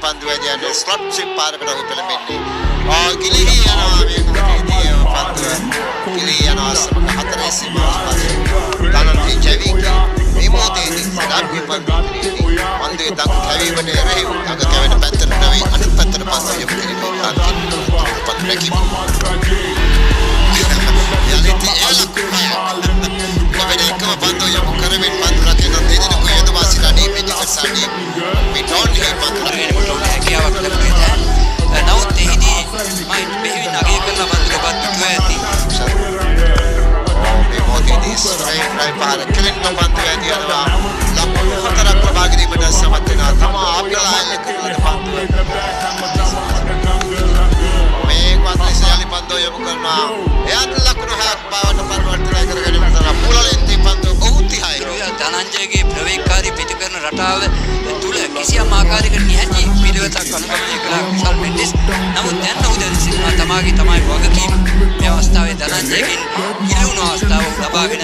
පන්දුවේදී යන ස්ලොට් සිප් පාරකට ඔහු පෙළඹෙන්නේ. ගිලිහි යනවා මේ කටේදී පන්දුව. ගිලිහි යනවා සමග හතරේ සීමාවට පස්සේ. ධනන්ජය ජෙවික මේ මොහොතේදී සදාපි පන්දුවේදී පන්දුවේ දක් කැවීමට එරෙහිව අග කැවෙන පැත්තට නෙවෙයි අනිත් පැත්තට පන්දුව යොමු කිරීමේ පන්දුවකින්. යලිතී එලකුමයක්. Kau bantu yang bukan main bantu lagi nanti jadi kau itu masih tadi mencari sani, beton ni bantu lagi beton lagi awak lagi dah. Naud ini main behivin lagi kerana bantu bantu kau ini. Betul ini serai par kalian kau bantu yang dia adalah lapu antara perbagi di mana sama dengan sama apa lah yang kerana bantu. Mereka bantu sekali bantu yang bukan mah. Ya adalah kau hak bawa tempat bantu lagi kerana mana pulau ini bantu. ධනංජයගේ ප්‍රවේගකාරී පිටකරන රටාව තුල කිසියම් ආකාරයක නිහඬ පිළිවෙතක් අනුගමනය කළ විශාල් මෙන්ඩිස් නමුත් දැන් ඔහු දැන් තමයි වගකීම මේ අවස්ථාවේ ධනංජයගෙන් ඉල්ලුණු අවස්ථාව ලබාගෙන